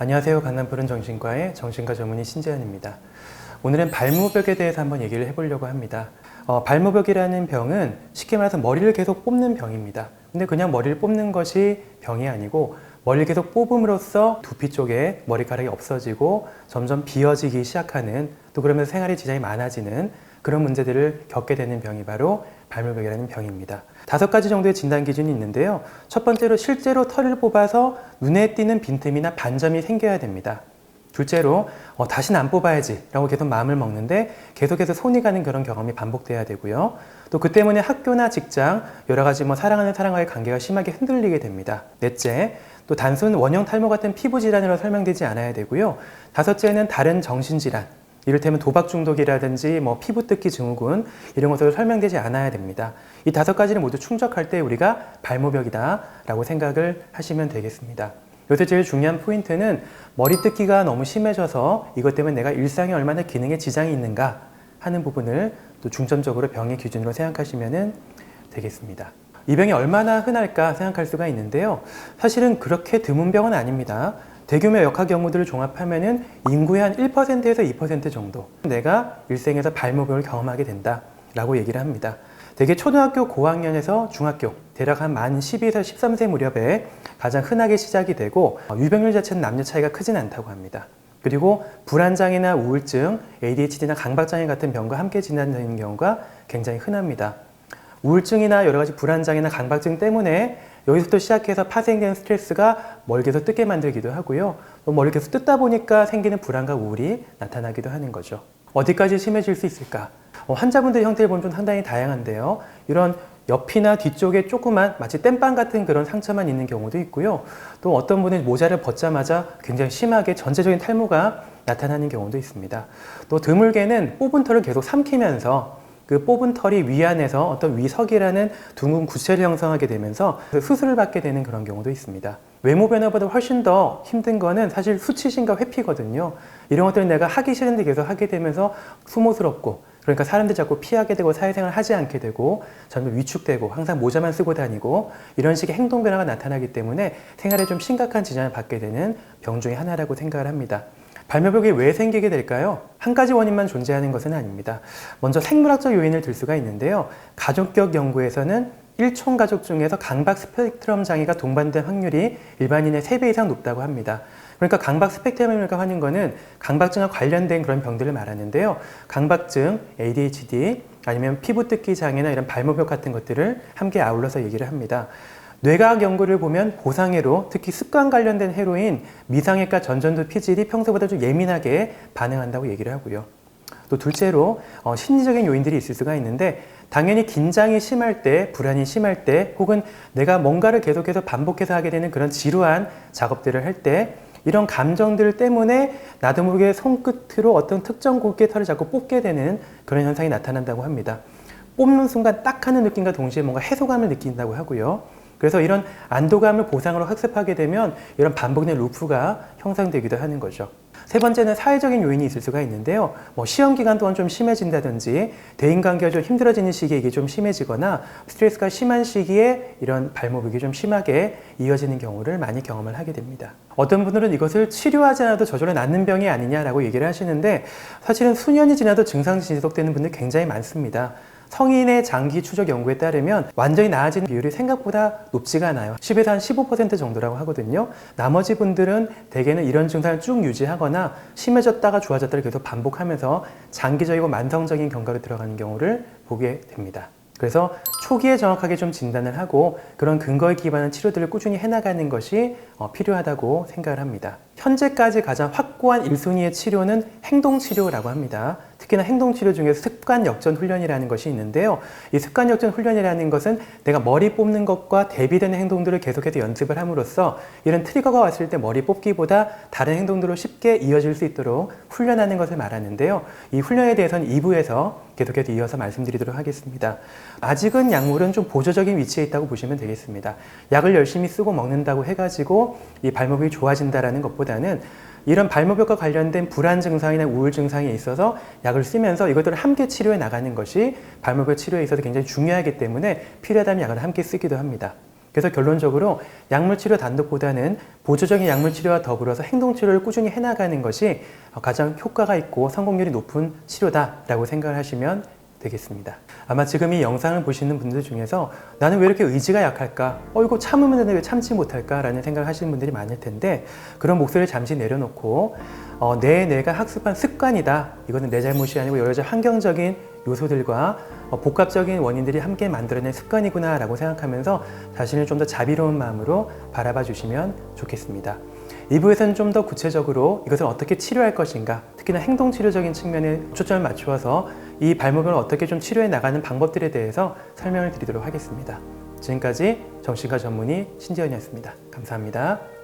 안녕하세요. 강남푸른 정신과의 정신과 전문의 신재현입니다. 오늘은 발모벽에 대해서 한번 얘기를 해보려고 합니다. 발모벽이라는 병은 쉽게 말해서 머리를 계속 뽑는 병입니다. 근데 그냥 머리를 뽑는 것이 병이 아니고 머리를 계속 뽑음으로써 두피 쪽에 머리카락이 없어지고 점점 비어지기 시작하는, 또 그러면서 생활에 지장이 많아지는 그런 문제들을 겪게 되는 병이 바로 발모벽이라는 병입니다. 5가지 정도의 진단 기준이 있는데요. 첫 번째로 실제로 털을 뽑아서 눈에 띄는 빈틈이나 반점이 생겨야 됩니다. 둘째로 다시는 안 뽑아야지 라고 계속 마음을 먹는데 계속해서 손이 가는 그런 경험이 반복돼야 되고요. 또 그 때문에 학교나 직장, 여러 가지 사랑하는 사람과의 관계가 심하게 흔들리게 됩니다. 넷째, 또 단순 원형 탈모 같은 피부 질환으로 설명되지 않아야 되고요. 다섯째는 다른 정신질환, 이를테면 도박 중독이라든지 피부 뜯기 증후군, 이런 것으로 설명되지 않아야 됩니다. 이 5가지를 모두 충족할 때 우리가 발모벽이다 라고 생각을 하시면 되겠습니다. 여기서 제일 중요한 포인트는 머리 뜯기가 너무 심해져서 이것 때문에 내가 일상에 얼마나 기능에 지장이 있는가 하는 부분을 또 중점적으로 병의 기준으로 생각하시면 되겠습니다. 이 병이 얼마나 흔할까 생각할 수가 있는데요. 사실은 그렇게 드문 병은 아닙니다. 대규모 역학 연구들을 종합하면은 인구의 한 1%에서 2% 정도 내가 일생에서 발모벽을 경험하게 된다라고 얘기를 합니다. 대개 초등학교 고학년에서 중학교, 대략 한 만 12에서 13세 무렵에 가장 흔하게 시작이 되고 유병률 자체는 남녀 차이가 크진 않다고 합니다. 그리고 불안장애나 우울증, ADHD나 강박장애 같은 병과 함께 진단되는 경우가 굉장히 흔합니다. 우울증이나 여러 가지 불안장애나 강박증 때문에 여기서부터 시작해서 파생되는 스트레스가 머리를 계속 뜯게 만들기도 하고요. 또 머리를 계속 뜯다 보니까 생기는 불안과 우울이 나타나기도 하는 거죠. 어디까지 심해질 수 있을까? 환자분들의 형태를 보면 좀 상당히 다양한데요. 이런 옆이나 뒤쪽에 조그만 마치 땜빵 같은 그런 상처만 있는 경우도 있고요. 또 어떤 분은 모자를 벗자마자 굉장히 심하게 전체적인 탈모가 나타나는 경우도 있습니다. 또 드물게는 뽑은 털을 계속 삼키면서 그 뽑은 털이 위 안에서 어떤 위석이라는 둥근 구체를 형성하게 되면서 수술을 받게 되는 그런 경우도 있습니다. 외모 변화보다 훨씬 더 힘든 거는 사실 수치심과 회피거든요. 이런 것들은 내가 하기 싫은데 계속 하게 되면서 수모스럽고, 그러니까 사람들 자꾸 피하게 되고 사회생활을 하지 않게 되고 점점 위축되고 항상 모자만 쓰고 다니고 이런 식의 행동 변화가 나타나기 때문에 생활에 좀 심각한 지장을 받게 되는 병 중에 하나라고 생각을 합니다. 발모벽이 왜 생기게 될까요? 한 가지 원인만 존재하는 것은 아닙니다. 먼저 생물학적 요인을 들 수가 있는데요. 가족격 연구에서는 일촌가족 중에서 강박 스펙트럼 장애가 동반된 확률이 일반인의 3배 이상 높다고 합니다. 그러니까 강박 스펙트럼이라고 하는 거는 강박증과 관련된 그런 병들을 말하는데요. 강박증, ADHD, 아니면 피부 뜯기 장애나 이런 발모벽 같은 것들을 함께 아울러서 얘기를 합니다. 뇌과학 연구를 보면 보상회로, 특히 습관 관련된 해로인, 미상액과 전전두 피질이 평소보다 좀 예민하게 반응한다고 얘기를 하고요. 또 둘째로 심리적인 요인들이 있을 수가 있는데, 당연히 긴장이 심할 때, 불안이 심할 때, 혹은 내가 뭔가를 계속해서 반복해서 하게 되는 그런 지루한 작업들을 할 때 이런 감정들 때문에 나도 모르게 손끝으로 어떤 특정 곳의 털을 자꾸 뽑게 되는 그런 현상이 나타난다고 합니다. 뽑는 순간 딱 하는 느낌과 동시에 뭔가 해소감을 느낀다고 하고요. 그래서 이런 안도감을 보상으로 학습하게 되면 이런 반복된 루프가 형성되기도 하는 거죠. 세 번째는 사회적인 요인이 있을 수가 있는데요. 시험 기간 동안 좀 심해진다든지 대인관계가 좀 힘들어지는 시기에 이게 좀 심해지거나 스트레스가 심한 시기에 이런 발모벽이 좀 심하게 이어지는 경우를 많이 경험을 하게 됩니다. 어떤 분들은 이것을 치료하지 않아도 저절로 낫는 병이 아니냐라고 얘기를 하시는데, 사실은 수년이 지나도 증상이 지속되는 분들 굉장히 많습니다. 성인의 장기 추적 연구에 따르면 완전히 나아지는 비율이 생각보다 높지가 않아요. 10에서 한 15% 정도라고 하거든요. 나머지 분들은 대개는 이런 증상을 쭉 유지하거나 심해졌다가 좋아졌다를 계속 반복하면서 장기적이고 만성적인 경과로 들어가는 경우를 보게 됩니다. 그래서 초기에 정확하게 좀 진단을 하고 그런 근거에 기반한 치료들을 꾸준히 해나가는 것이 필요하다고 생각을 합니다. 현재까지 가장 확고한 1순위의 치료는 행동치료라고 합니다. 특히나 행동치료 중에서 습관역전 훈련이라는 것이 있는데요. 이 습관역전 훈련이라는 것은 내가 머리 뽑는 것과 대비되는 행동들을 계속해서 연습을 함으로써 이런 트리거가 왔을 때 머리 뽑기보다 다른 행동들로 쉽게 이어질 수 있도록 훈련하는 것을 말하는데요. 이 훈련에 대해서는 2부에서 계속해서 이어서 말씀드리도록 하겠습니다. 아직은 약물은 좀 보조적인 위치에 있다고 보시면 되겠습니다. 약을 열심히 쓰고 먹는다고 해가지고 이 발모벽이 좋아진다는 것보다는 이런 발모벽과 관련된 불안 증상이나 우울 증상에 있어서 약을 쓰면서 이것들을 함께 치료해 나가는 것이 발모벽 치료에 있어서 굉장히 중요하기 때문에 필요하다면 약을 함께 쓰기도 합니다. 그래서 결론적으로 약물치료 단독보다는 보조적인 약물치료와 더불어서 행동치료를 꾸준히 해나가는 것이 가장 효과가 있고 성공률이 높은 치료다라고 생각을 하시면 되겠습니다. 아마 지금 이 영상을 보시는 분들 중에서 나는 왜 이렇게 의지가 약할까? 이거 참으면 되는데 왜 참지 못할까? 라는 생각을 하시는 분들이 많을 텐데 그런 목소리를 잠시 내려놓고 내가 학습한 습관이다. 이거는 내 잘못이 아니고 여러 가지 환경적인 요소들과 복합적인 원인들이 함께 만들어낸 습관이구나 라고 생각하면서 자신을 좀 더 자비로운 마음으로 바라봐 주시면 좋겠습니다. 2부에서는 좀 더 구체적으로 이것을 어떻게 치료할 것인가, 특히나 행동치료적인 측면에 초점을 맞추어서 이 발목을 어떻게 좀 치료해 나가는 방법들에 대해서 설명을 드리도록 하겠습니다. 지금까지 정신과 전문의 신재현이었습니다. 감사합니다.